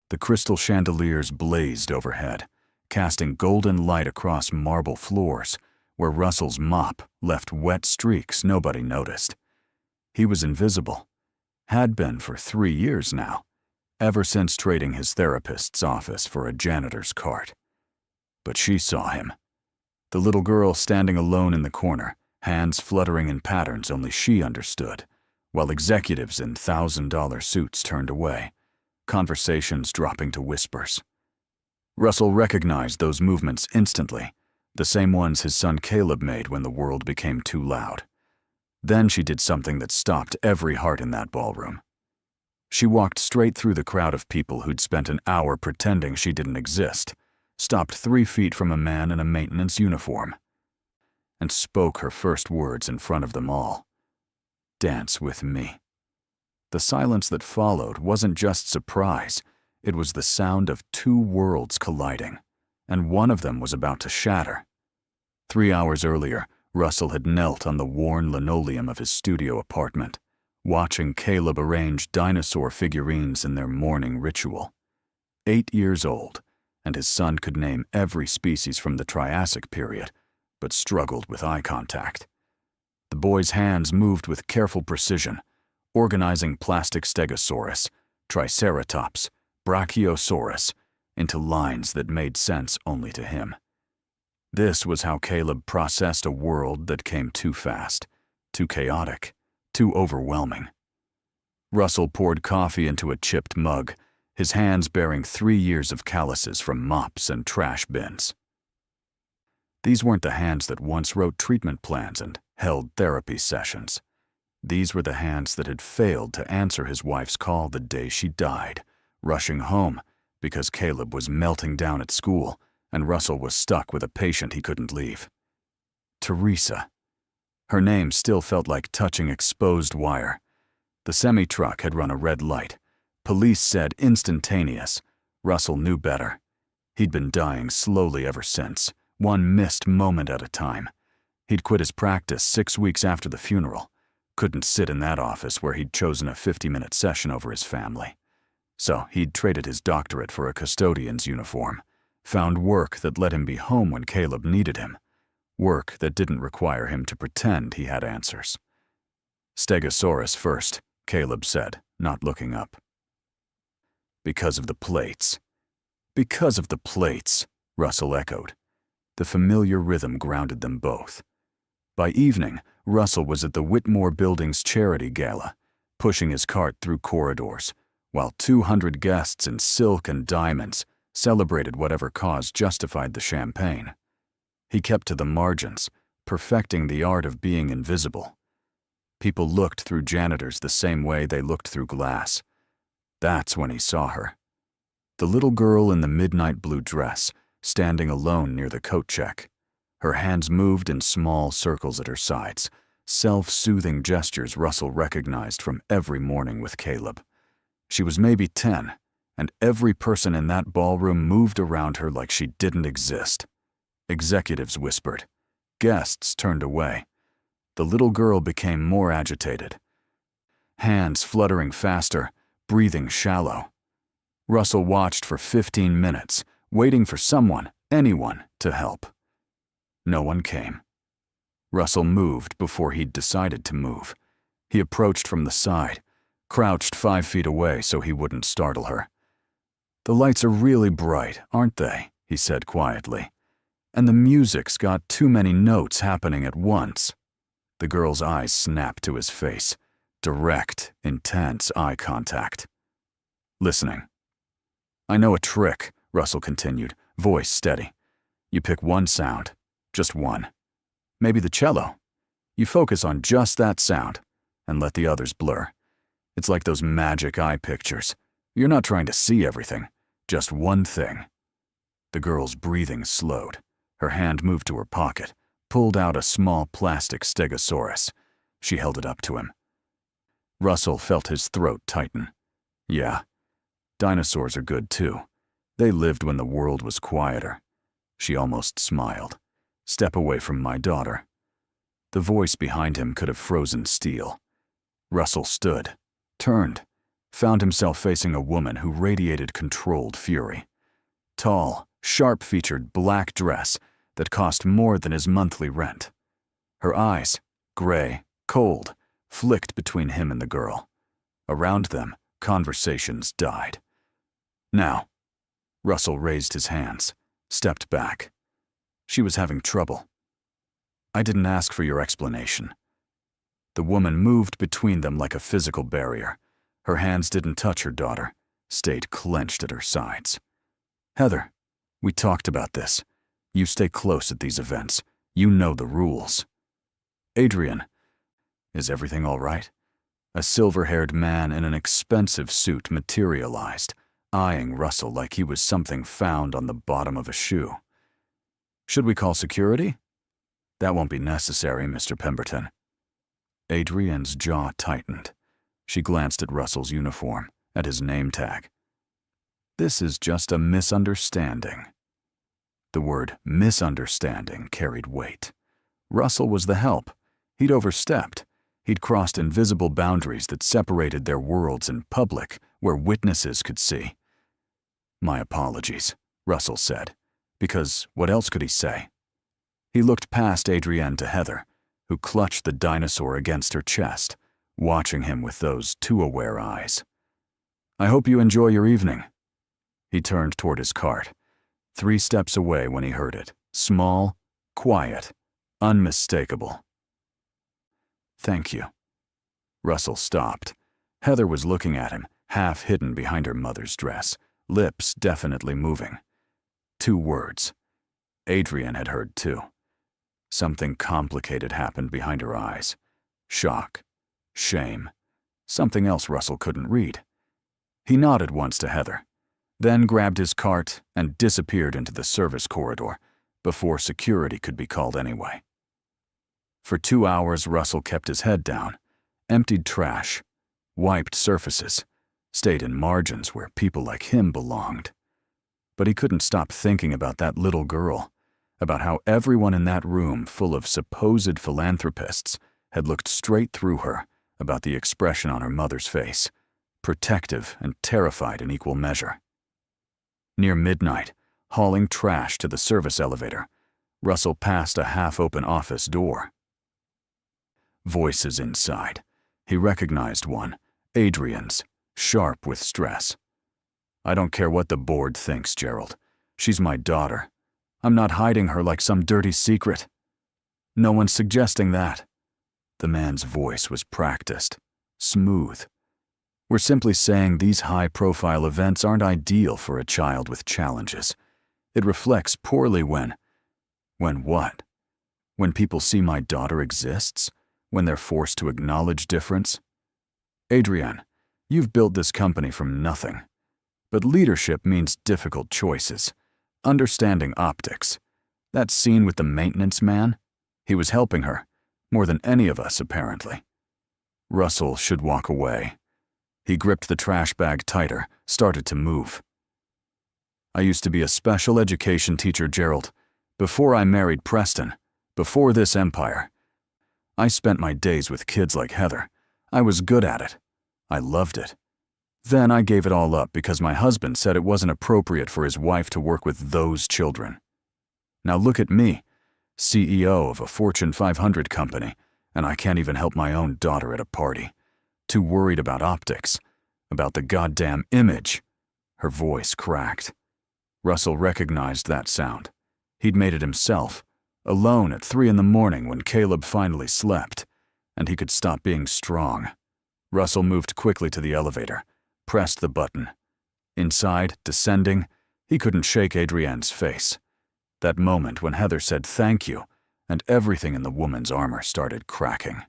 The crystal chandeliers blazed overhead, casting golden light across marble floors, where Russell's mop left wet streaks nobody noticed. He was invisible, had been for 3 years now, ever since trading his therapist's office for a janitor's cart. But she saw him. The little girl standing alone in the corner, hands fluttering in patterns only she understood, while executives in $1,000 suits turned away, conversations dropping to whispers. Russell recognized those movements instantly, the same ones his son Caleb made when the world became too loud. Then she did something that stopped every heart in that ballroom. She walked straight through the crowd of people who'd spent an hour pretending she didn't exist, stopped 3 feet from a man in a maintenance uniform, and spoke her first words in front of them all. "Dance with me." The silence that followed wasn't just surprise, it was the sound of 2 worlds colliding, and one of them was about to shatter. 3 hours earlier, Russell had knelt on the worn linoleum of his studio apartment, watching Caleb arrange dinosaur figurines in their morning ritual. 8 years old, and his son could name every species from the Triassic period, but struggled with eye contact. The boy's hands moved with careful precision, organizing plastic stegosaurus, triceratops, brachiosaurus into lines that made sense only to him. This was how Caleb processed a world that came too fast, too chaotic, too overwhelming. Russell poured coffee into a chipped mug, his hands bearing 3 years of calluses from mops and trash bins. These weren't the hands that once wrote treatment plans and held therapy sessions. These were the hands that had failed to answer his wife's call the day she died, rushing home because Caleb was melting down at school and Russell was stuck with a patient he couldn't leave. Teresa. Her name still felt like touching exposed wire. The semi-truck had run a red light. Police said instantaneous. Russell knew better. He'd been dying slowly ever since, one missed moment at a time. He'd quit his practice 6 weeks after the funeral. Couldn't sit in that office where he'd chosen a 50-minute session over his family. So he'd traded his doctorate for a custodian's uniform, found work that let him be home when Caleb needed him, work that didn't require him to pretend he had answers. "Stegosaurus first," Caleb said, not looking up. "Because of the plates." "Because of the plates," Russell echoed. The familiar rhythm grounded them both. By evening, Russell was at the Whitmore Building's charity gala, pushing his cart through corridors, while 200 guests in silk and diamonds celebrated whatever cause justified the champagne. He kept to the margins, perfecting the art of being invisible. People looked through janitors the same way they looked through glass. That's when he saw her. The little girl in the midnight blue dress, standing alone near the coat check. Her hands moved in small circles at her sides, self-soothing gestures Russell recognized from every morning with Caleb. She was maybe 10, and every person in that ballroom moved around her like she didn't exist. Executives whispered. Guests turned away. The little girl became more agitated. Hands fluttering faster, breathing shallow. Russell watched for 15 minutes, waiting for someone, anyone, to help. No one came. Russell moved before he'd decided to move. He approached from the side, crouched 5 feet away so he wouldn't startle her. "The lights are really bright, aren't they?" he said quietly. "And the music's got too many notes happening at once." The girl's eyes snapped to his face. Direct, intense eye contact. "Listening." "I know a trick," Russell continued, voice steady. "You pick one sound, just one. Maybe the cello. You focus on just that sound, and let the others blur. It's like those magic eye pictures. You're not trying to see everything, just one thing." The girl's breathing slowed. Her hand moved to her pocket, pulled out a small plastic stegosaurus. She held it up to him. Russell felt his throat tighten. "Yeah, dinosaurs are good too. They lived when the world was quieter." She almost smiled. "Step away from my daughter." The voice behind him could have frozen steel. Russell stood, turned, found himself facing a woman who radiated controlled fury. Tall, sharp-featured black dress that cost more than his monthly rent. Her eyes, gray, cold, flicked between him and the girl. Around them, conversations died. Now, Russell raised his hands, stepped back. She was having trouble. I didn't ask for your explanation. The woman moved between them like a physical barrier. Her hands didn't touch her daughter, stayed clenched at her sides. Heather, we talked about this. You stay close at these events. You know the rules. Adrian, is everything all right? A silver-haired man in an expensive suit materialized, eyeing Russell like he was something found on the bottom of a shoe. Should we call security? That won't be necessary, Mr. Pemberton. Adrian's jaw tightened. She glanced at Russell's uniform, at his name tag. This is just a misunderstanding. The word misunderstanding carried weight. Russell was the help. He'd overstepped. He'd crossed invisible boundaries that separated their worlds in public, where witnesses could see. My apologies, Russell said, because what else could he say? He looked past Adrienne to Heather, who clutched the dinosaur against her chest, watching him with those too aware eyes. I hope you enjoy your evening. He turned toward his cart, 3 steps away when he heard it, small, quiet, unmistakable. Thank you. Russell stopped. Heather was looking at him, half hidden behind her mother's dress, lips definitely moving. 2 words. Adrian had heard too. Something complicated happened behind her eyes. Shock. Shame. Something else Russell couldn't read. He nodded once to Heather, then grabbed his cart and disappeared into the service corridor before security could be called anyway. For 2 hours, Russell kept his head down, emptied trash, wiped surfaces, stayed in margins where people like him belonged. But he couldn't stop thinking about that little girl, about how everyone in that room full of supposed philanthropists had looked straight through her, about the expression on her mother's face, protective and terrified in equal measure. Near midnight, hauling trash to the service elevator, Russell passed a half-open office door. Voices inside. He recognized one, Adrian's, sharp with stress. I don't care what the board thinks, Gerald. She's my daughter. I'm not hiding her like some dirty secret. No one's suggesting that. The man's voice was practiced, smooth. We're simply saying these high-profile events aren't ideal for a child with challenges. It reflects poorly when what? When people see my daughter exists? When they're forced to acknowledge difference? Adrienne, you've built this company from nothing. But leadership means difficult choices. Understanding optics. That scene with the maintenance man? He was helping her, more than any of us, apparently. Russell should walk away. He gripped the trash bag tighter, started to move. I used to be a special education teacher, Gerald. Before I married Preston, before this empire. I spent my days with kids like Heather. I was good at it. I loved it. Then I gave it all up because my husband said it wasn't appropriate for his wife to work with those children. Now look at me, CEO of a Fortune 500 company, and I can't even help my own daughter at a party. Too worried about optics, about the goddamn image. Her voice cracked. Russell recognized that sound. He'd made it himself, alone at 3 a.m. when Caleb finally slept, and he could stop being strong. Russell moved quickly to the elevator, pressed the button. Inside, descending, he couldn't shake Adrienne's face. That moment when Heather said thank you, and everything in the woman's armor started cracking.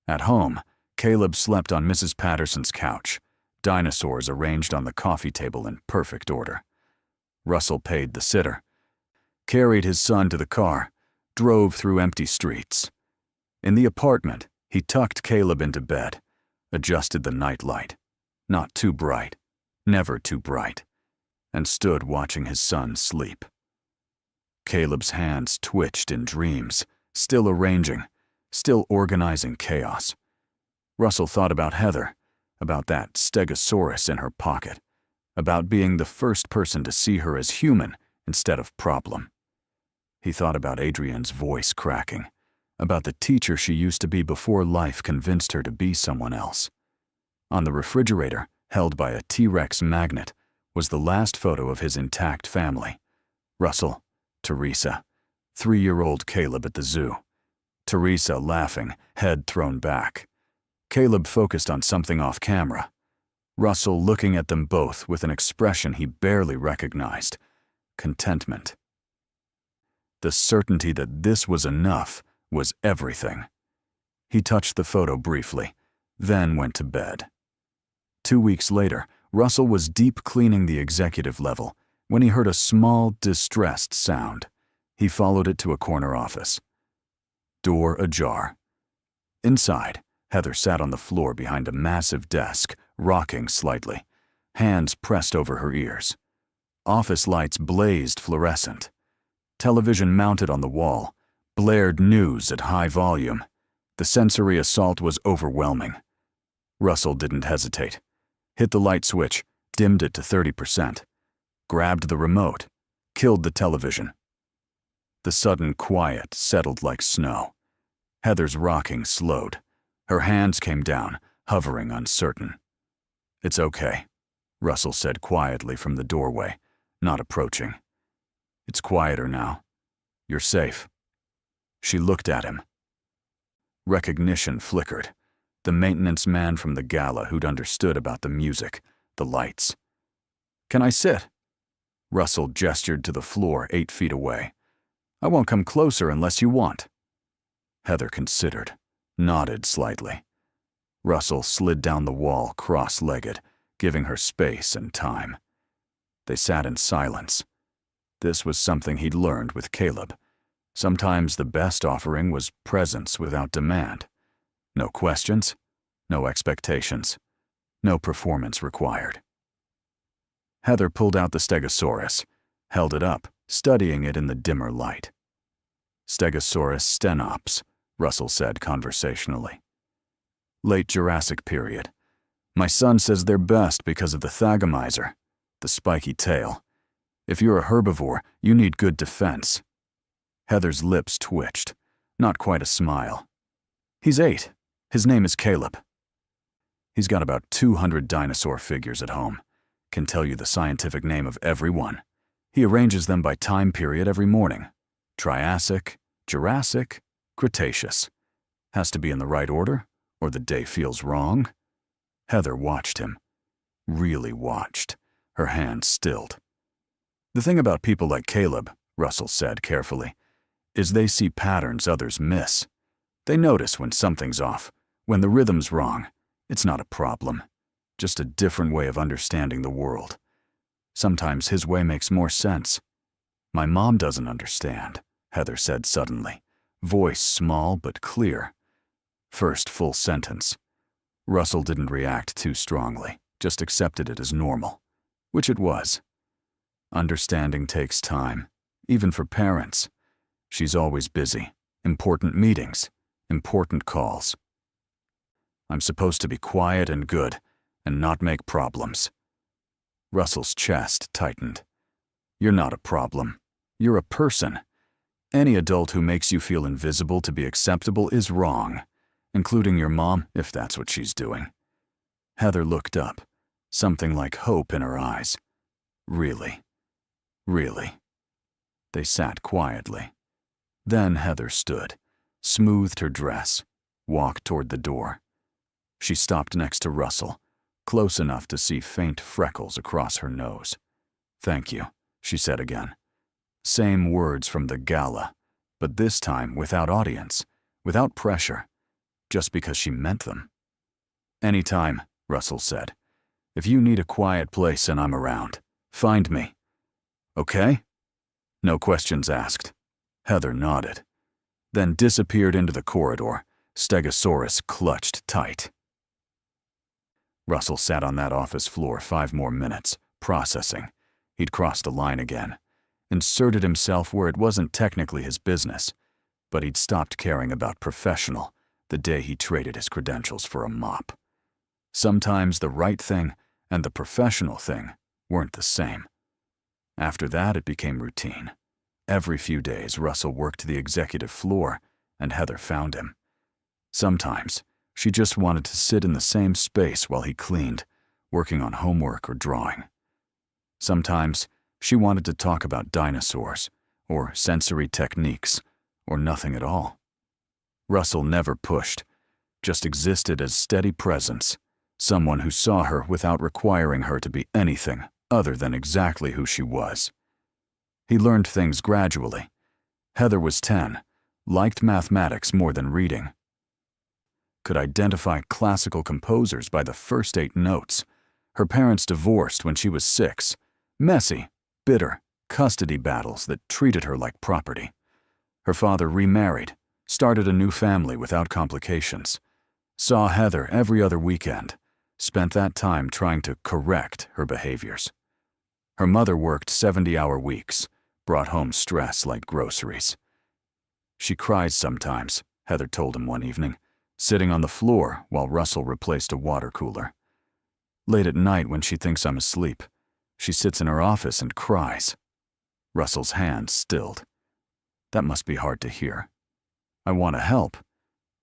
At home, Caleb slept on Mrs. Patterson's couch, dinosaurs arranged on the coffee table in perfect order. Russell paid the sitter, carried his son to the car, drove through empty streets. In the apartment, he tucked Caleb into bed, adjusted the nightlight, not too bright, never too bright, and stood watching his son sleep. Caleb's hands twitched in dreams, still arranging, still organizing chaos. Russell thought about Heather, about that stegosaurus in her pocket, about being the first person to see her as human instead of problem. He thought about Adrienne's voice cracking, about the teacher she used to be before life convinced her to be someone else. On the refrigerator, held by a T-Rex magnet, was the last photo of his intact family. Russell, Teresa, 3-year-old Caleb at the zoo. Teresa laughing, head thrown back. Caleb focused on something off camera. Russell looking at them both with an expression he barely recognized. Contentment. The certainty that this was enough was everything. He touched the photo briefly, then went to bed. 2 weeks later, Russell was deep cleaning the executive level when he heard a small, distressed sound. He followed it to a corner office. Door ajar. Inside, Heather sat on the floor behind a massive desk, rocking slightly, hands pressed over her ears. Office lights blazed fluorescent. Television mounted on the wall blared news at high volume. The sensory assault was overwhelming. Russell didn't hesitate. Hit the light switch, dimmed it to 30%, grabbed the remote, killed the television. The sudden quiet settled like snow. Heather's rocking slowed. Her hands came down, hovering uncertain. "It's okay," Russell said quietly from the doorway, not approaching. "It's quieter now. You're safe." She looked at him. Recognition flickered. The maintenance man from the gala who'd understood about the music, the lights. "Can I sit?" Russell gestured to the floor 8 feet away. "I won't come closer unless you want." Heather considered, nodded slightly. Russell slid down the wall cross-legged, giving her space and time. They sat in silence. This was something he'd learned with Caleb. Sometimes the best offering was presence without demand. No questions, no expectations, no performance required. Heather pulled out the Stegosaurus, held it up, studying it in the dimmer light. "Stegosaurus stenops," Russell said conversationally. "Late Jurassic period. My son says they're best because of the thagomizer, the spiky tail. If you're a herbivore, you need good defense." Heather's lips twitched, not quite a smile. "He's 8. His name is Caleb. He's got about 200 dinosaur figures at home. Can tell you the scientific name of every one. He arranges them by time period every morning. Triassic, Jurassic, Cretaceous. Has to be in the right order, or the day feels wrong." Heather watched him. Really watched, her hands stilled. "The thing about people like Caleb," Russell said carefully, "is they see patterns others miss. They notice when something's off, when the rhythm's wrong. It's not a problem, just a different way of understanding the world. Sometimes his way makes more sense." "My mom doesn't understand," Heather said suddenly, voice small but clear. First full sentence. Russell didn't react too strongly, just accepted it as normal, which it was. Understanding takes time, even for parents. She's always busy. Important meetings, important calls. "I'm supposed to be quiet and good, and not make problems." Russell's chest tightened. "You're not a problem. You're a person. Any adult who makes you feel invisible to be acceptable is wrong, including your mom, if that's what she's doing." Heather looked up, something like hope in her eyes. "Really? Really?" They sat quietly. Then Heather stood, smoothed her dress, walked toward the door. She stopped next to Russell, close enough to see faint freckles across her nose. "Thank you," she said again. Same words from the gala, but this time without audience, without pressure, just because she meant them. "Anytime," Russell said. "If you need a quiet place and I'm around, find me. Okay?" No questions asked. Heather nodded, then disappeared into the corridor, Stegosaurus clutched tight. Russell sat on that office floor 5 more minutes, processing. He'd crossed the line again, inserted himself where it wasn't technically his business, but he'd stopped caring about professional the day he traded his credentials for a mop. Sometimes the right thing and the professional thing weren't the same. After that, it became routine. Every few days, Russell worked the executive floor, and Heather found him. Sometimes, she just wanted to sit in the same space while he cleaned, working on homework or drawing. Sometimes, she wanted to talk about dinosaurs, or sensory techniques, or nothing at all. Russell never pushed, just existed as steady presence, someone who saw her without requiring her to be anything other than exactly who she was. He learned things gradually. Heather was 10, liked mathematics more than reading, could identify classical composers by the first 8 notes. Her parents divorced when she was 6. Messy, bitter, custody battles that treated her like property. Her father remarried, started a new family without complications, saw Heather every other weekend, spent that time trying to correct her behaviors. Her mother worked 70-hour weeks, brought home stress like groceries. She cries sometimes, Heather told him one evening, sitting on the floor while Russell replaced a water cooler. Late at night when she thinks I'm asleep, she sits in her office and cries. Russell's hand stilled. That must be hard to hear. I want to help,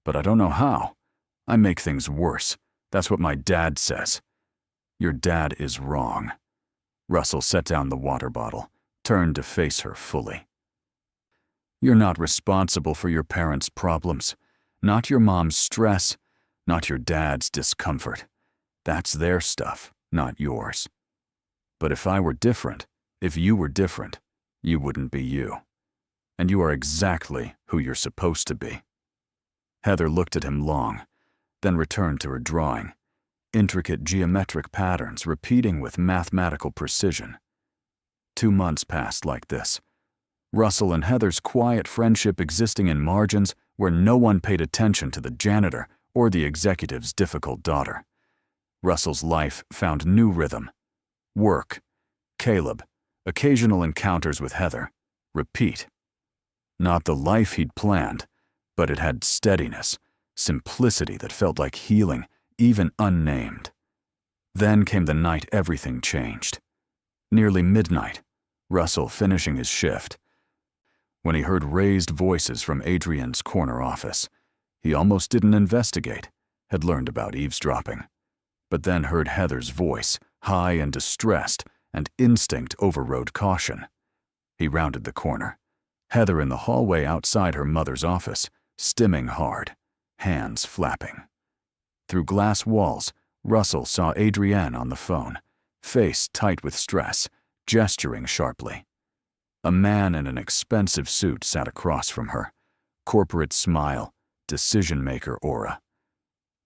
but I don't know how. I make things worse. That's what my dad says. Your dad is wrong. Russell set down the water bottle, turned to face her fully. You're not responsible for your parents' problems, not your mom's stress, not your dad's discomfort. That's their stuff, not yours. But if I were different, if you were different, you wouldn't be you. And you are exactly who you're supposed to be. Heather looked at him long, then returned to her drawing, intricate geometric patterns repeating with mathematical precision. 2 months passed like this. Russell and Heather's quiet friendship existing in margins where no one paid attention to the janitor or the executive's difficult daughter. Russell's life found new rhythm. Work, Caleb, occasional encounters with Heather, repeat. Not the life he'd planned, but it had steadiness, simplicity that felt like healing, even unnamed. Then came the night everything changed. Nearly midnight, Russell finishing his shift. When he heard raised voices from Adrian's corner office, he almost didn't investigate, had learned about eavesdropping, but then heard Heather's voice, high and distressed, and instinct overrode caution. He rounded the corner. Heather in the hallway outside her mother's office, stimming hard, hands flapping. Through glass walls, Russell saw Adrienne on the phone, face tight with stress, gesturing sharply. A man in an expensive suit sat across from her, corporate smile, decision-maker aura.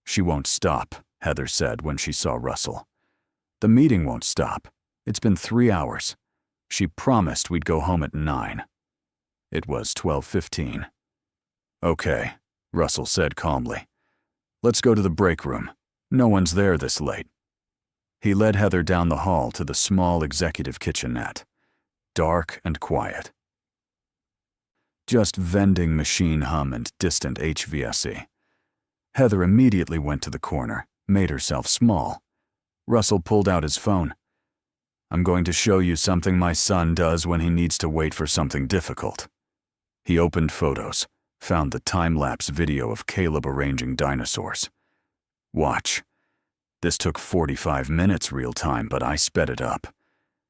She won't stop, Heather said when she saw Russell. The meeting won't stop. It's been 3 hours. She promised we'd go home at 9. It was 12:15. Okay, Russell said calmly. Let's go to the break room. No one's there this late. He led Heather down the hall to the small executive kitchenette. Dark and quiet. Just vending machine hum and distant HVAC. Heather immediately went to the corner, made herself small. Russell pulled out his phone. I'm going to show you something my son does when he needs to wait for something difficult. He opened photos, found the time-lapse video of Caleb arranging dinosaurs. Watch. This took 45 minutes real time, but I sped it up.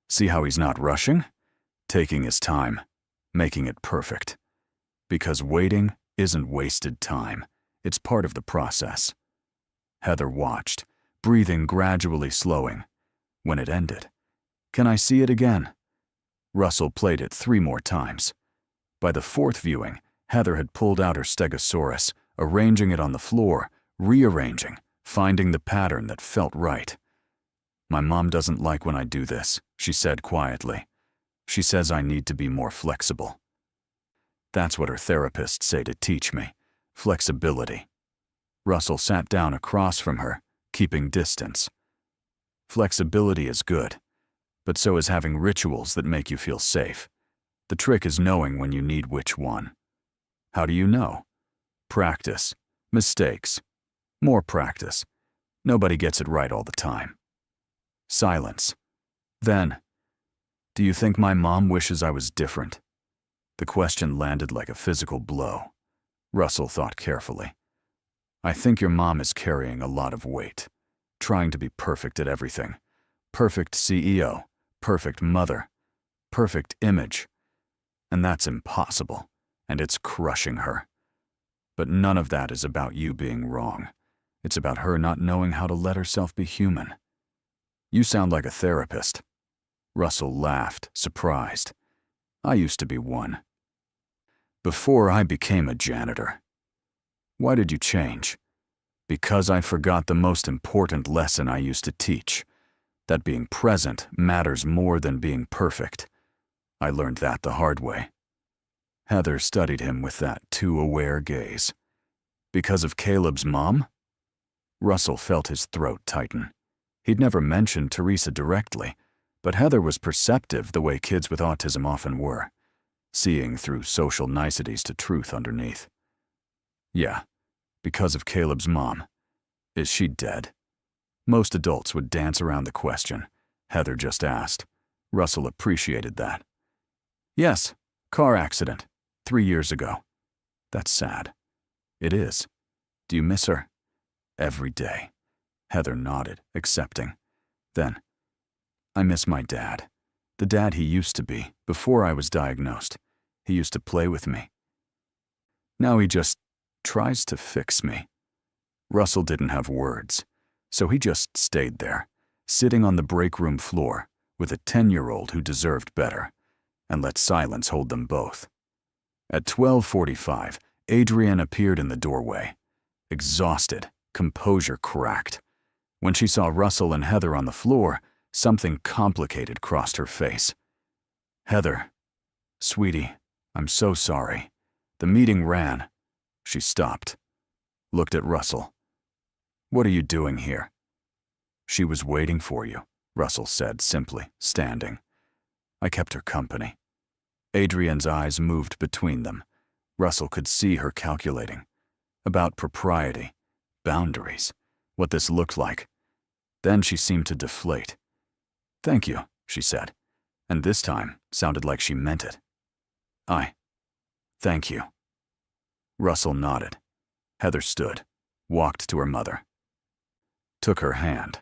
See how he's not rushing? Taking his time, making it perfect. Because waiting isn't wasted time. It's part of the process. Heather watched, breathing gradually slowing. When it ended, can I see it again? Russell played it 3 more times. By the 4th viewing, Heather had pulled out her stegosaurus, arranging it on the floor, rearranging, finding the pattern that felt right. My mom doesn't like when I do this, she said quietly. She says I need to be more flexible. That's what her therapists say to teach me, flexibility. Russell sat down across from her, keeping distance. Flexibility is good, but so is having rituals that make you feel safe. The trick is knowing when you need which one. How do you know? Practice, mistakes, more practice. Nobody gets it right all the time. Silence. Then, do you think my mom wishes I was different? The question landed like a physical blow. Russell thought carefully. I think your mom is carrying a lot of weight, trying to be perfect at everything. Perfect CEO, perfect mother, perfect image. And that's impossible, and it's crushing her. But none of that is about you being wrong. It's about her not knowing how to let herself be human. You sound like a therapist. Russell laughed, surprised. I used to be one. Before I became a janitor. Why did you change? Because I forgot the most important lesson I used to teach, that being present matters more than being perfect. I learned that the hard way. Heather studied him with that too aware gaze. Because of Caleb's mom? Russell felt his throat tighten. He'd never mentioned Teresa directly, but Heather was perceptive the way kids with autism often were, seeing through social niceties to truth underneath. Yeah, because of Caleb's mom. Is she dead? Most adults would dance around the question. Heather just asked. Russell appreciated that. Yes, car accident, 3 years ago. That's sad. It is. Do you miss her? Every day. Heather nodded, accepting. Then, I miss my dad. The dad he used to be, before I was diagnosed. He used to play with me. Now he just tries to fix me. Russell didn't have words, so he just stayed there, sitting on the break room floor with a 10-year-old who deserved better, and let silence hold them both. At 12:45, Adrienne appeared in the doorway. Exhausted, composure cracked. When she saw Russell and Heather on the floor, something complicated crossed her face. Heather, sweetie, I'm so sorry. The meeting ran. She stopped, looked at Russell. What are you doing here? She was waiting for you, Russell said simply, standing. I kept her company. Adrienne's eyes moved between them. Russell could see her calculating. About propriety, boundaries, what this looked like. Then she seemed to deflate. Thank you, she said, and this time sounded like she meant it. Thank you. Russell nodded. Heather stood, walked to her mother. Took her hand.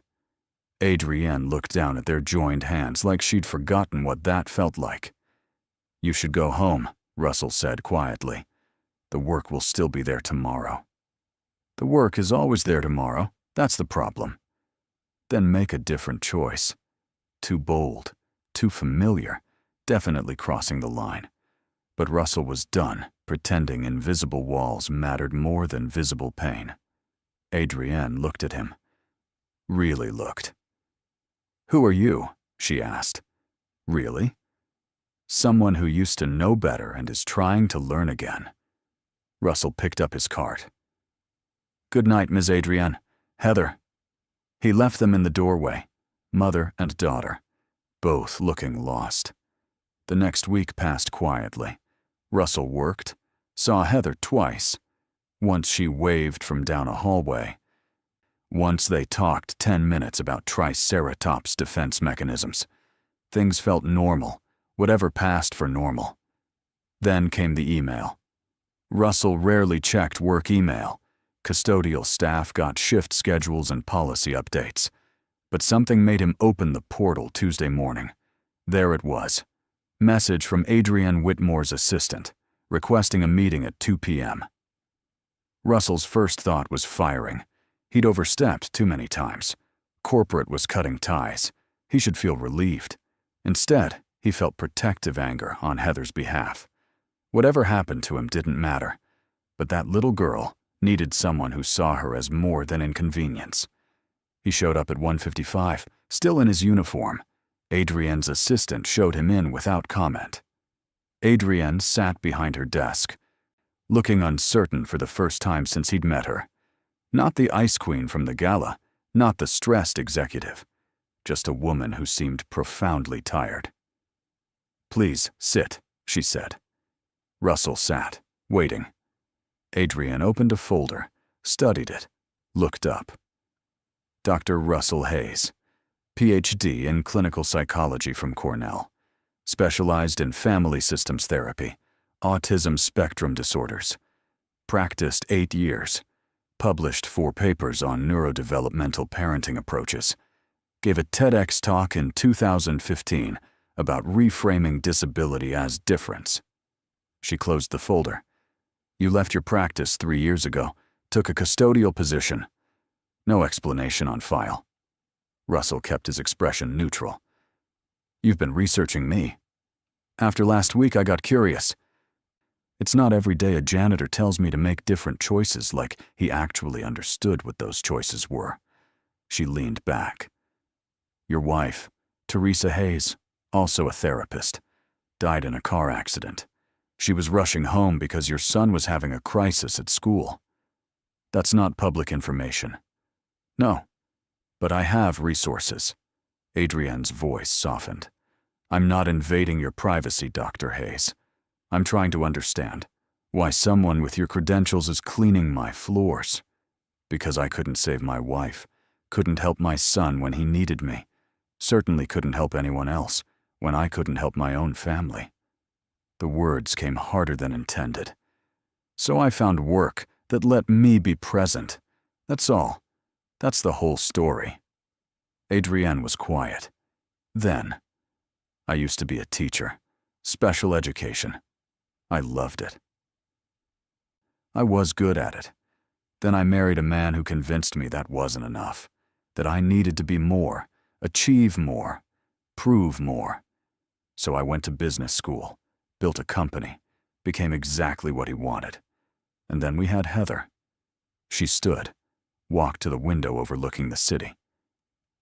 Adrienne looked down at their joined hands like she'd forgotten what that felt like. You should go home, Russell said quietly. The work will still be there tomorrow. The work is always there tomorrow. That's the problem. Then make a different choice. Too bold, too familiar, definitely crossing the line. But Russell was done pretending invisible walls mattered more than visible pain. Adrienne looked at him. Really looked. Who are you? She asked. Really? Someone who used to know better and is trying to learn again. Russell picked up his cart. Good night, Ms. Adrienne. Heather. He left them in the doorway, mother and daughter, both looking lost. The next week passed quietly. Russell worked, saw Heather twice. Once she waved from down a hallway. Once they talked 10 minutes about Triceratops defense mechanisms. Things felt normal, whatever passed for normal. Then came the email. Russell rarely checked work email. Custodial staff got shift schedules and policy updates. But something made him open the portal Tuesday morning. There it was. Message from Adrienne Whitmore's assistant, requesting a meeting at 2 p.m. Russell's first thought was firing. He'd overstepped too many times. Corporate was cutting ties. He should feel relieved. Instead, he felt protective anger on Heather's behalf. Whatever happened to him didn't matter. But that little girl needed someone who saw her as more than inconvenience. He showed up at 1:55, still in his uniform. Adrienne's assistant showed him in without comment. Adrienne sat behind her desk, looking uncertain for the first time since he'd met her. Not the ice queen from the gala, not the stressed executive, just a woman who seemed profoundly tired. Please, sit, she said. Russell sat, waiting. Adrienne opened a folder, studied it, looked up. Dr. Russell Hayes, PhD in clinical psychology from Cornell, specialized in family systems therapy, autism spectrum disorders, practiced 8 years, published 4 papers on neurodevelopmental parenting approaches, gave a TEDx talk in 2015 about reframing disability as difference. She closed the folder. You left your practice 3 years ago, took a custodial position. No explanation on file. Russell kept his expression neutral. You've been researching me. After last week, I got curious. It's not every day a janitor tells me to make different choices like he actually understood what those choices were. She leaned back. Your wife, Teresa Hayes, also a therapist, died in a car accident. She was rushing home because your son was having a crisis at school. That's not public information. No, but I have resources. Adrienne's voice softened. I'm not invading your privacy, Dr. Hayes. I'm trying to understand why someone with your credentials is cleaning my floors. Because I couldn't save my wife, couldn't help my son when he needed me, certainly couldn't help anyone else when I couldn't help my own family. The words came harder than intended. So I found work that let me be present. That's all. That's the whole story. Adrienne was quiet. Then, I used to be a teacher, special education. I loved it. I was good at it. Then I married a man who convinced me that wasn't enough, that I needed to be more, achieve more, prove more. So I went to business school, built a company, became exactly what he wanted. And then we had Heather. She stood, walked to the window overlooking the city.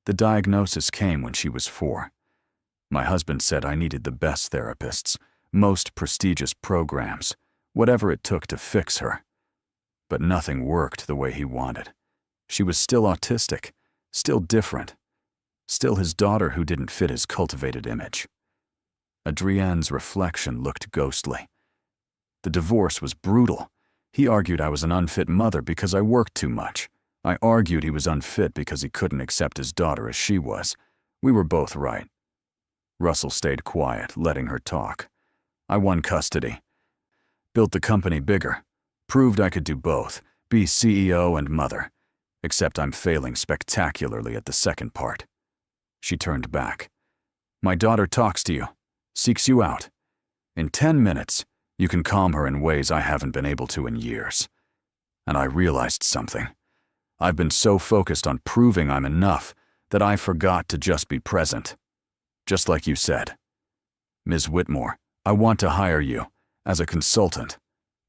The diagnosis came when she was 4. My husband said I needed the best therapists, most prestigious programs, whatever it took to fix her. But nothing worked the way he wanted. She was still autistic, still different, still his daughter who didn't fit his cultivated image. Adrienne's reflection looked ghostly. The divorce was brutal. He argued I was an unfit mother because I worked too much. I argued he was unfit because he couldn't accept his daughter as she was. We were both right. Russell stayed quiet, letting her talk. I won custody. Built the company bigger. Proved I could do both, be CEO and mother. Except I'm failing spectacularly at the second part. She turned back. My daughter talks to you, seeks you out. In 10 minutes, you can calm her in ways I haven't been able to in years. And I realized something. I've been so focused on proving I'm enough that I forgot to just be present. Just like you said. Ms. Whitmore, I want to hire you as a consultant.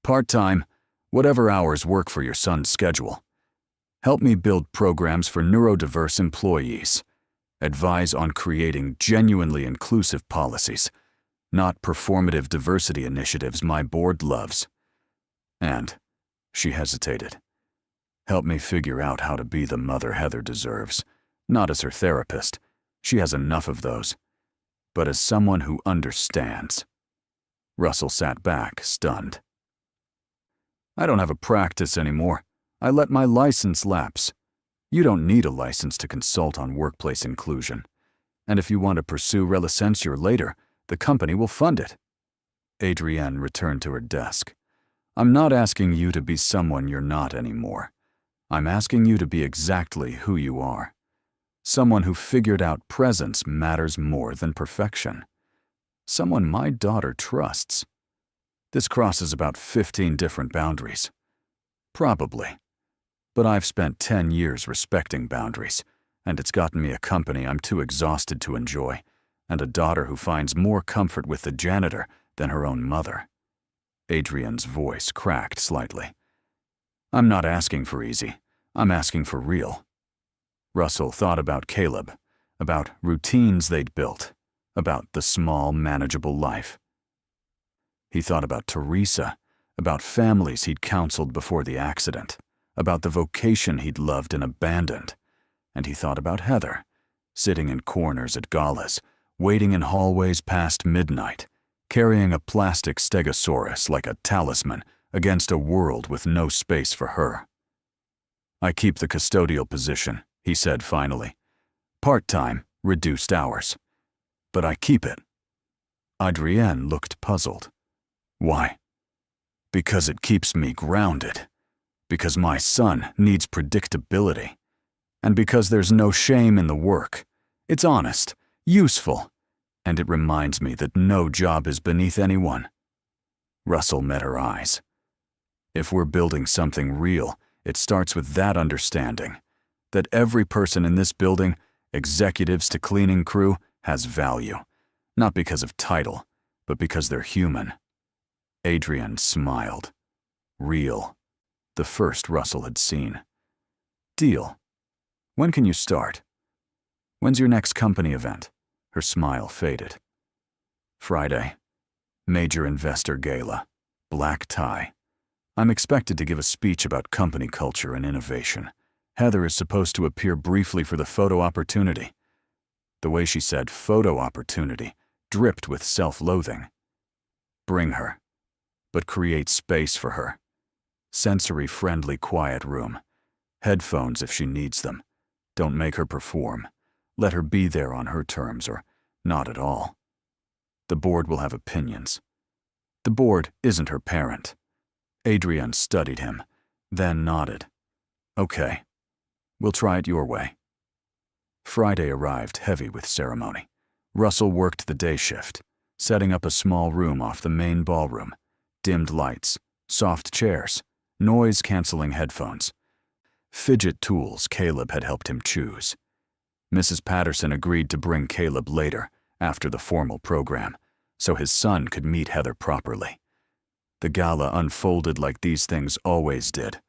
Part-time, whatever hours work for your son's schedule. Help me build programs for neurodiverse employees. Advise on creating genuinely inclusive policies, not performative diversity initiatives my board loves. And, she hesitated, help me figure out how to be the mother Heather deserves, not as her therapist. She has enough of those. But as someone who understands. Russell sat back, stunned. I don't have a practice anymore. I let my license lapse. You don't need a license to consult on workplace inclusion. And if you want to pursue relicensure later, the company will fund it. Adrienne returned to her desk. I'm not asking you to be someone you're not anymore. I'm asking you to be exactly who you are. Someone who figured out presence matters more than perfection. Someone my daughter trusts. This crosses about 15 different boundaries. Probably. But I've spent 10 years respecting boundaries, and it's gotten me a company I'm too exhausted to enjoy, and a daughter who finds more comfort with the janitor than her own mother. Adrienne's voice cracked slightly. I'm not asking for easy. I'm asking for real. Russell thought about Caleb, about routines they'd built, about the small, manageable life. He thought about Teresa, about families he'd counseled before the accident, about the vocation he'd loved and abandoned. And he thought about Heather, sitting in corners at galas, waiting in hallways past midnight, carrying a plastic stegosaurus like a talisman against a world with no space for her. I keep the custodial position, he said finally. Part-time, reduced hours. But I keep it. Adrienne looked puzzled. Why? Because it keeps me grounded. Because my son needs predictability. And because there's no shame in the work. It's honest, useful, and it reminds me that no job is beneath anyone. Russell met her eyes. If we're building something real, it starts with that understanding. That every person in this building, executives to cleaning crew, has value. Not because of title, but because they're human. Adrienne smiled. Real. The first Russell had seen. Deal. When can you start? When's your next company event? Her smile faded. Friday. Major investor gala. Black tie. I'm expected to give a speech about company culture and innovation. Heather is supposed to appear briefly for the photo opportunity. The way she said photo opportunity dripped with self-loathing. Bring her, but create space for her. Sensory-friendly quiet room. Headphones if she needs them. Don't make her perform. Let her be there on her terms or not at all. The board will have opinions. The board isn't her parent. Adrienne studied him, then nodded. Okay, we'll try it your way. Friday arrived heavy with ceremony. Russell worked the day shift, setting up a small room off the main ballroom. Dimmed lights, soft chairs, noise-canceling headphones. Fidget tools Caleb had helped him choose. Mrs. Patterson agreed to bring Caleb later, after the formal program, so his son could meet Heather properly. The gala unfolded like these things always did.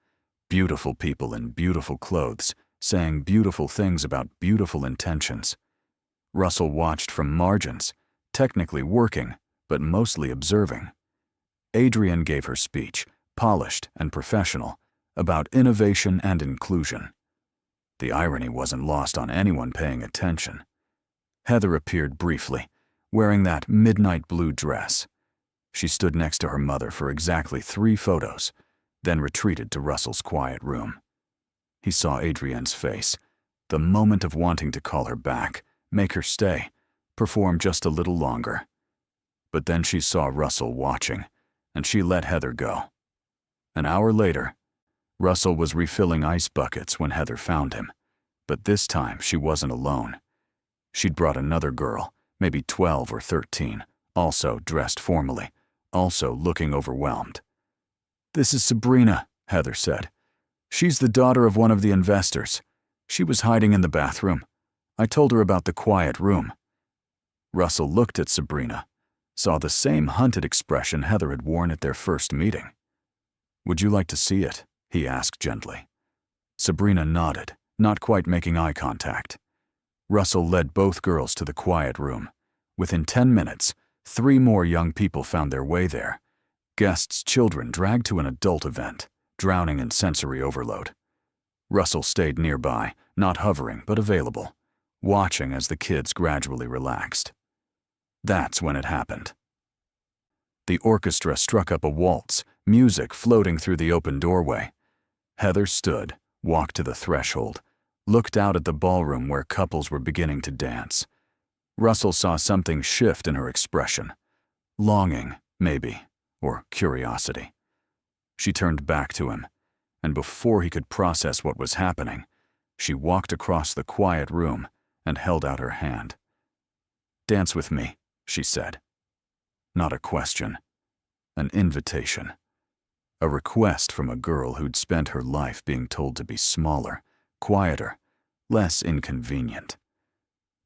Beautiful people in beautiful clothes, saying beautiful things about beautiful intentions. Russell watched from margins, technically working, but mostly observing. Adrienne gave her speech, polished and professional, about innovation and inclusion. The irony wasn't lost on anyone paying attention. Heather appeared briefly, wearing that midnight blue dress. She stood next to her mother for exactly 3 photos, then retreated to Russell's quiet room. He saw Adrienne's face, the moment of wanting to call her back, make her stay, perform just a little longer. But then she saw Russell watching, and she let Heather go. An hour later, Russell was refilling ice buckets when Heather found him, but this time she wasn't alone. She'd brought another girl, maybe 12 or 13, also dressed formally, also looking overwhelmed. "This is Sabrina," Heather said. "She's the daughter of one of the investors. She was hiding in the bathroom. I told her about the quiet room." Russell looked at Sabrina, saw the same hunted expression Heather had worn at their first meeting. "Would you like to see it?" he asked gently. Sabrina nodded, not quite making eye contact. Russell led both girls to the quiet room. Within 10 minutes, 3 more young people found their way there. Guests' children dragged to an adult event, drowning in sensory overload. Russell stayed nearby, not hovering but available, watching as the kids gradually relaxed. That's when it happened. The orchestra struck up a waltz, music floating through the open doorway. Heather stood, walked to the threshold, looked out at the ballroom where couples were beginning to dance. Russell saw something shift in her expression. Longing, maybe, or curiosity. She turned back to him, and before he could process what was happening, she walked across the quiet room and held out her hand. "Dance with me," she said. Not a question, an invitation. A request from a girl who'd spent her life being told to be smaller, quieter, less inconvenient.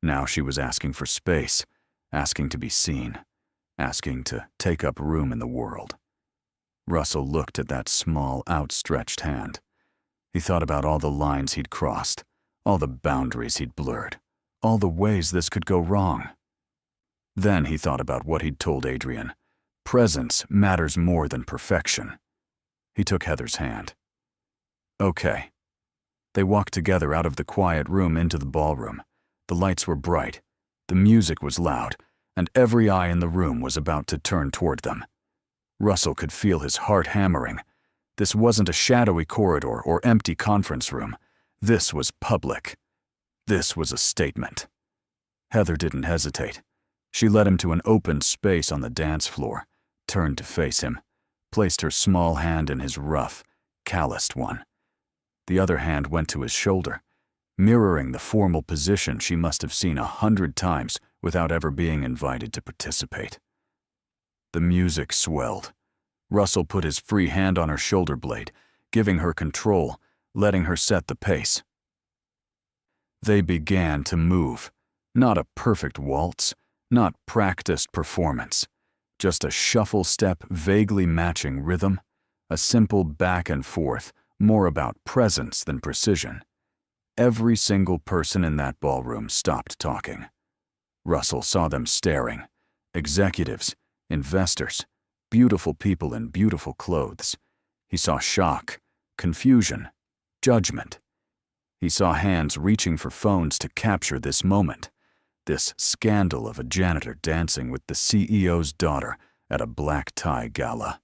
Now she was asking for space, asking to be seen, asking to take up room in the world. Russell looked at that small, outstretched hand. He thought about all the lines he'd crossed, all the boundaries he'd blurred, all the ways this could go wrong. Then he thought about what he'd told Adrienne. Presence matters more than perfection. He took Heather's hand. "Okay." They walked together out of the quiet room into the ballroom. The lights were bright, the music was loud, and every eye in the room was about to turn toward them. Russell could feel his heart hammering. This wasn't a shadowy corridor or empty conference room. This was public. This was a statement. Heather didn't hesitate. She led him to an open space on the dance floor, turned to face him, placed her small hand in his rough, calloused one. The other hand went to his shoulder, mirroring the formal position she must have seen 100 times without ever being invited to participate. The music swelled. Russell put his free hand on her shoulder blade, giving her control, letting her set the pace. They began to move. Not a perfect waltz, not practiced performance, just a shuffle step vaguely matching rhythm, a simple back and forth, more about presence than precision. Every single person in that ballroom stopped talking. Russell saw them staring. Executives, investors, beautiful people in beautiful clothes. He saw shock, confusion, judgment. He saw hands reaching for phones to capture this moment, this scandal of a janitor dancing with the CEO's daughter at a black tie gala.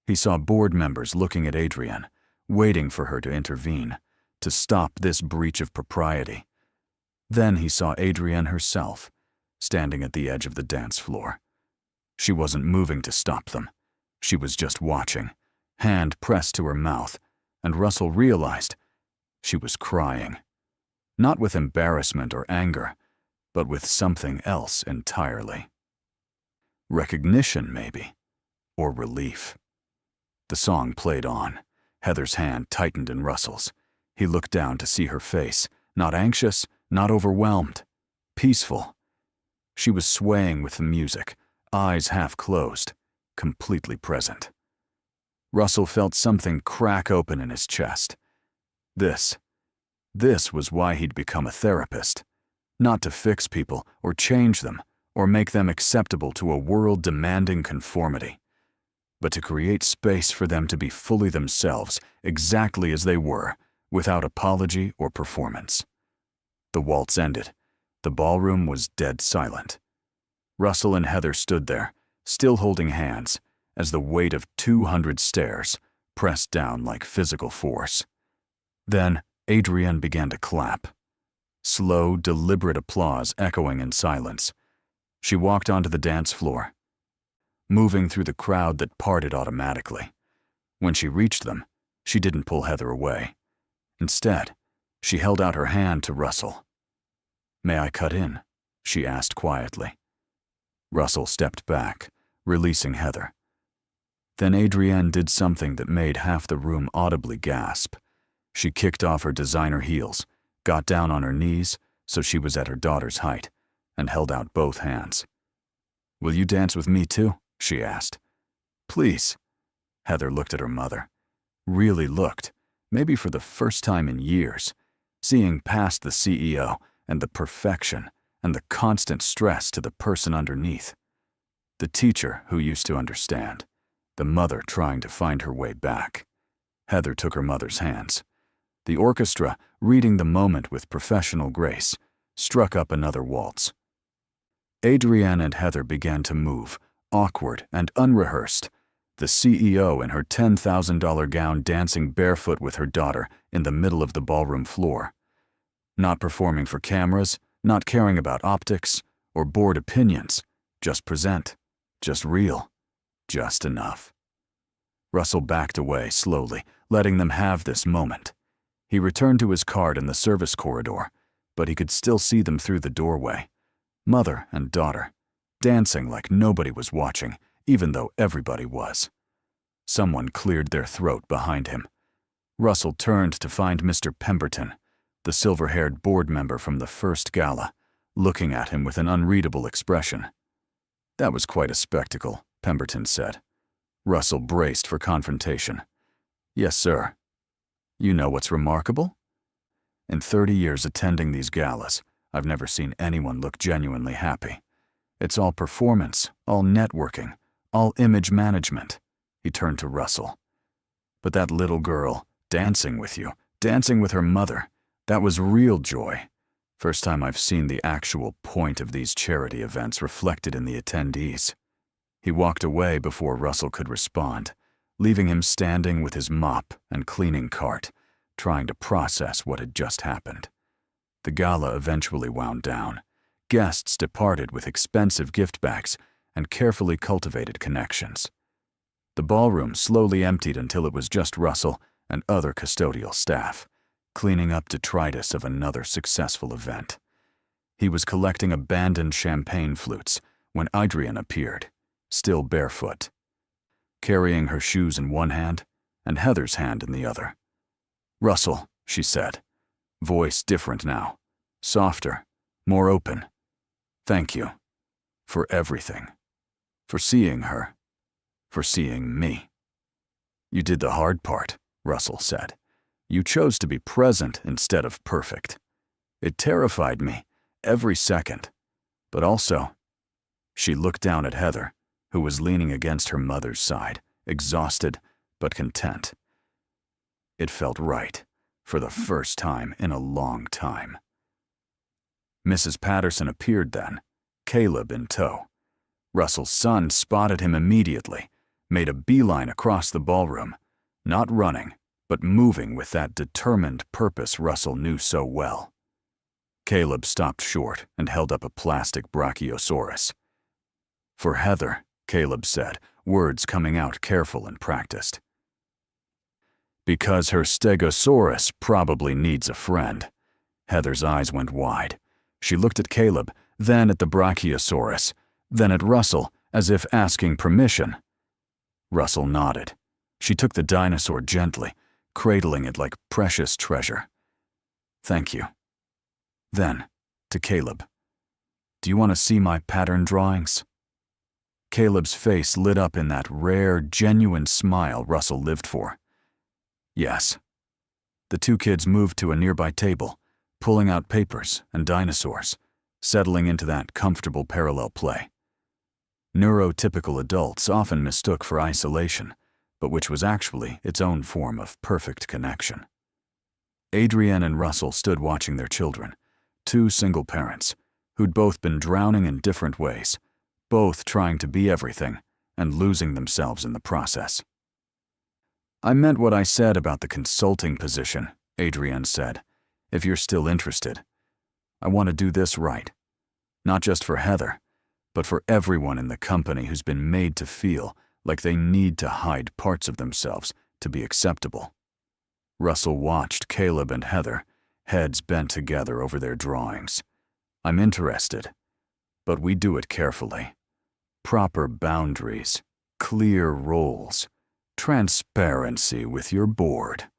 He saw board members looking at Adrienne, waiting for her to intervene, to stop this breach of propriety. Then he saw Adrienne herself, standing at the edge of the dance floor. She wasn't moving to stop them. She was just watching, hand pressed to her mouth, and Russell realized she was crying. Not with embarrassment or anger, but with something else entirely. Recognition, maybe, or relief. The song played on. Heather's hand tightened in Russell's. He looked down to see her face, not anxious, not overwhelmed, peaceful. She was swaying with the music, eyes half closed, completely present. Russell felt something crack open in his chest. This was why he'd become a therapist. Not to fix people or change them or make them acceptable to a world demanding conformity, but to create space for them to be fully themselves, exactly as they were, without apology or performance. The waltz ended. The ballroom was dead silent. Russell and Heather stood there, still holding hands, as the weight of 200 stares pressed down like physical force. Then Adrienne began to clap. Slow, deliberate applause echoing in silence. She walked onto the dance floor, moving through the crowd that parted automatically. When she reached them, she didn't pull Heather away. Instead, she held out her hand to Russell. "May I cut in?" she asked quietly. Russell stepped back, releasing Heather. Then Adrienne did something that made half the room audibly gasp. She kicked off her designer heels, got down on her knees so she was at her daughter's height, and held out both hands. "Will you dance with me too?" she asked. "Please." Heather looked at her mother. Really looked, maybe for the first time in years, seeing past the CEO and the perfection and the constant stress to the person underneath. The teacher who used to understand, the mother trying to find her way back. Heather took her mother's hands. The orchestra, reading the moment with professional grace, struck up another waltz. Adrienne and Heather began to move, awkward and unrehearsed, the CEO in her $10,000 gown dancing barefoot with her daughter in the middle of the ballroom floor. Not performing for cameras, not caring about optics or board opinions, just present, just real, just enough. Russell backed away slowly, letting them have this moment. He returned to his cart in the service corridor, but he could still see them through the doorway. Mother and daughter, dancing like nobody was watching, even though everybody was. Someone cleared their throat behind him. Russell turned to find Mr. Pemberton, the silver-haired board member from the first gala, looking at him with an unreadable expression. "That was quite a spectacle," Pemberton said. Russell braced for confrontation. "Yes, sir." "You know what's remarkable? In 30 years attending these galas, I've never seen anyone look genuinely happy. It's all performance, all networking, all image management." He turned to Russell. "But that little girl, dancing with you, dancing with her mother, that was real joy. First time I've seen the actual point of these charity events reflected in the attendees." He walked away before Russell could respond, leaving him standing with his mop and cleaning cart, trying to process what had just happened. The gala eventually wound down. Guests departed with expensive gift bags and carefully cultivated connections. The ballroom slowly emptied until it was just Russell and other custodial staff, cleaning up detritus of another successful event. He was collecting abandoned champagne flutes when Adrian appeared, still barefoot, carrying her shoes in one hand and Heather's hand in the other. "Russell," she said, voice different now, softer, more open. "Thank you for everything, for seeing her, for seeing me." "You did the hard part," Russell said. "You chose to be present instead of perfect. It terrified me every second, but also—" She looked down at Heather, who was leaning against her mother's side, exhausted but content. It felt right, for the first time in a long time. Mrs. Patterson appeared then, Caleb in tow. Russell's son spotted him immediately, made a beeline across the ballroom, not running, but moving with that determined purpose Russell knew so well. Caleb stopped short and held up a plastic brachiosaurus. "For Heather," Caleb said, words coming out careful and practiced. "Because her stegosaurus probably needs a friend." Heather's eyes went wide. She looked at Caleb, then at the brachiosaurus, then at Russell, as if asking permission. Russell nodded. She took the dinosaur gently, cradling it like precious treasure. "Thank you." Then, to Caleb, "Do you want to see my pattern drawings?" Caleb's face lit up in that rare, genuine smile Russell lived for. "Yes." The two kids moved to a nearby table, pulling out papers and dinosaurs, settling into that comfortable parallel play. Neurotypical adults often mistook for isolation, but which was actually its own form of perfect connection. Adrienne and Russell stood watching their children, two single parents, who'd both been drowning in different ways, both trying to be everything and losing themselves in the process. "I meant what I said about the consulting position," Adrienne said, "if you're still interested. I want to do this right. Not just for Heather, but for everyone in the company who's been made to feel like they need to hide parts of themselves to be acceptable." Russell watched Caleb and Heather, heads bent together over their drawings. "I'm interested, but we do it carefully. Proper boundaries, clear roles, transparency with your board.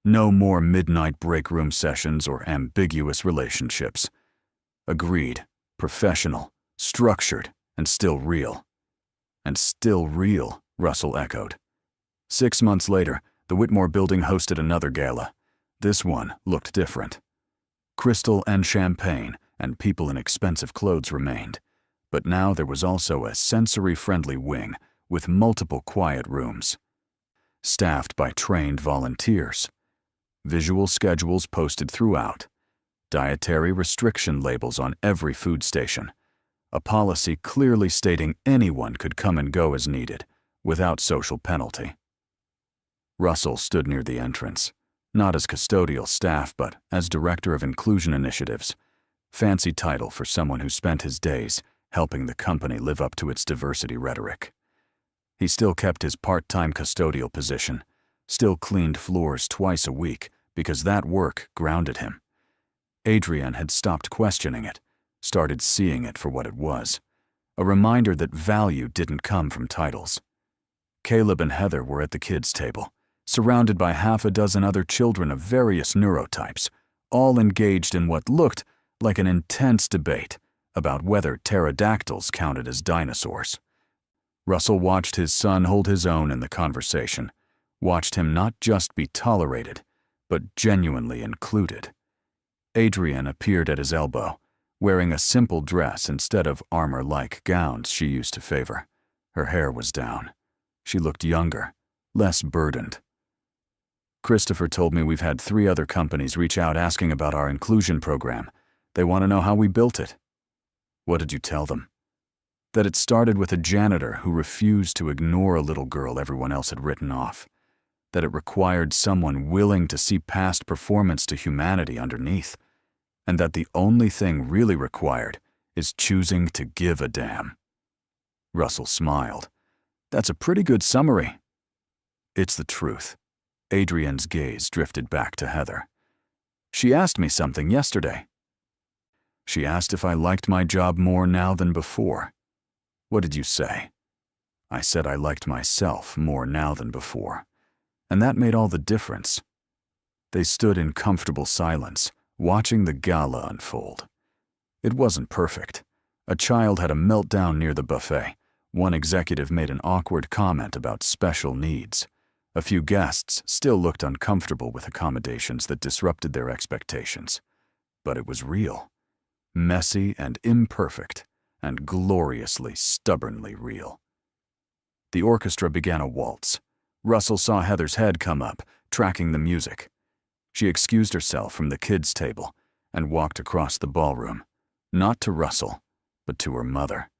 No more midnight break room sessions or ambiguous relationships. Agreed, professional, structured, and still real." "And still real," Russell echoed. 6 months later, the Whitmore building hosted another gala. This one looked different. Crystal and champagne and people in expensive clothes remained, but now there was also a sensory-friendly wing with multiple quiet rooms, staffed by trained volunteers. Visual schedules posted throughout, dietary restriction labels on every food station, a policy clearly stating anyone could come and go as needed, without social penalty. Russell stood near the entrance, not as custodial staff but as Director of Inclusion Initiatives, fancy title for someone who spent his days helping the company live up to its diversity rhetoric. He still kept his part-time custodial position, still cleaned floors twice a week because that work grounded him. Adrienne had stopped questioning it, started seeing it for what it was, a reminder that value didn't come from titles. Caleb and Heather were at the kids' table, surrounded by half a dozen other children of various neurotypes, all engaged in what looked like an intense debate about whether pterodactyls counted as dinosaurs. Russell watched his son hold his own in the conversation, watched him not just be tolerated, but genuinely included. Adrienne appeared at his elbow, wearing a simple dress instead of armor-like gowns she used to favor. Her hair was down. She looked younger, less burdened. "Christopher told me we've had 3 other companies reach out asking about our inclusion program. They want to know how we built it." "What did you tell them?" "That it started with a janitor who refused to ignore a little girl everyone else had written off. That it required someone willing to see past performance to humanity underneath. and that the only thing really required is choosing to give a damn. Russell smiled. That's a pretty good summary. It's the truth. Adrienne's gaze drifted back to Heather. She asked me something yesterday. She asked if I liked my job more now than before. What did you say? I said I liked myself more now than before, and that made all the difference. They stood in comfortable silence, watching the gala unfold. It wasn't perfect. A child had a meltdown near the buffet. One executive made an awkward comment about special needs. A few guests still looked uncomfortable with accommodations that disrupted their expectations. But it was real. Messy and imperfect, and gloriously, stubbornly real. The orchestra began a waltz. Russell saw Heather's head come up, tracking the music. She excused herself from the kids' table and walked across the ballroom, not to Russell, but to her mother.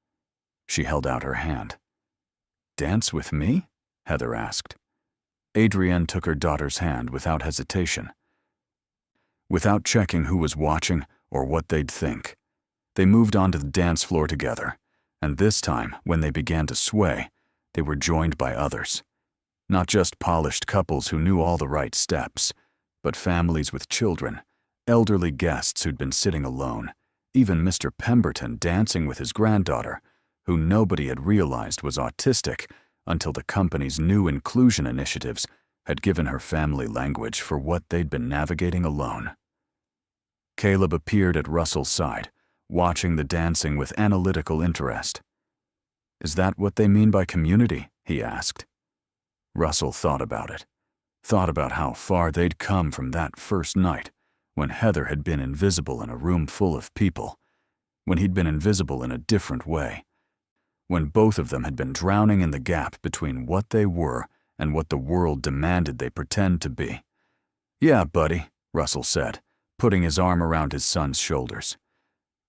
She held out her hand. "Dance with me?" Heather asked. Adrienne took her daughter's hand without hesitation. Without checking who was watching or what they'd think, they moved onto the dance floor together, and this time, when they began to sway, they were joined by others. Not just polished couples who knew all the right steps, but families with children, elderly guests who'd been sitting alone, even Mr. Pemberton dancing with his granddaughter, who nobody had realized was autistic until the company's new inclusion initiatives had given her family language for what they'd been navigating alone. Caleb appeared at Russell's side, watching the dancing with analytical interest. "Is that what they mean by community?" he asked. Russell thought about it, thought about how far they'd come from that first night, when Heather had been invisible in a room full of people, when he'd been invisible in a different way, when both of them had been drowning in the gap between what they were and what the world demanded they pretend to be. "Yeah, buddy," Russell said, putting his arm around his son's shoulders.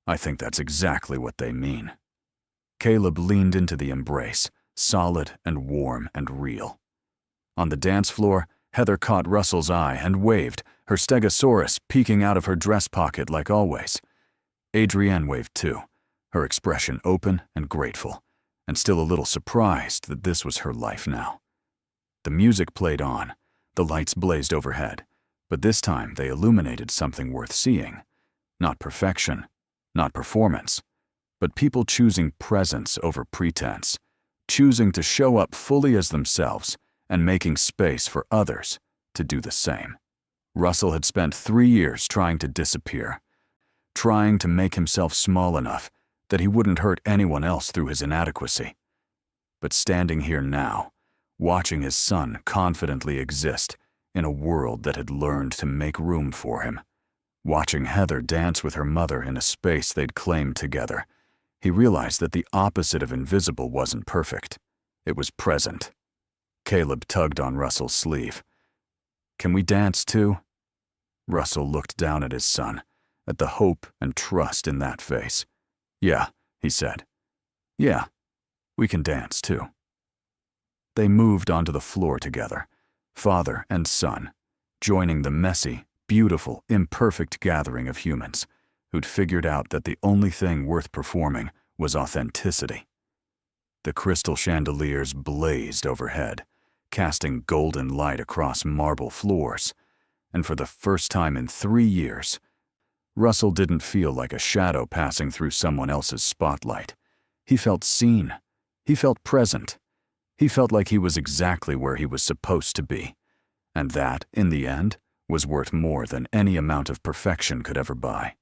"I think that's exactly what they mean." Caleb leaned into the embrace, solid and warm and real. On the dance floor, Heather caught Russell's eye and waved, her stegosaurus peeking out of her dress pocket like always. Adrienne waved too, her expression open and grateful, and still a little surprised that this was her life now. The music played on, the lights blazed overhead, but this time they illuminated something worth seeing. Not perfection, not performance, but people choosing presence over pretense, choosing to show up fully as themselves and making space for others to do the same. Russell had spent 3 years trying to disappear, trying to make himself small enough that he wouldn't hurt anyone else through his inadequacy. But standing here now, watching his son confidently exist in a world that had learned to make room for him, watching Heather dance with her mother in a space they'd claimed together, he realized that the opposite of invisible wasn't perfect. It was present. Caleb tugged on Russell's sleeve. "Can we dance too?" Russell looked down at his son, at the hope and trust in that face. "Yeah," he said. "Yeah, we can dance too." They moved onto the floor together, father and son, joining the messy, beautiful, imperfect gathering of humans who'd figured out that the only thing worth performing was authenticity. The crystal chandeliers blazed overhead, casting golden light across marble floors, and for the first time in 3 years, Russell didn't feel like a shadow passing through someone else's spotlight. He felt seen. He felt present. He felt like he was exactly where he was supposed to be, and that, in the end, was worth more than any amount of perfection could ever buy.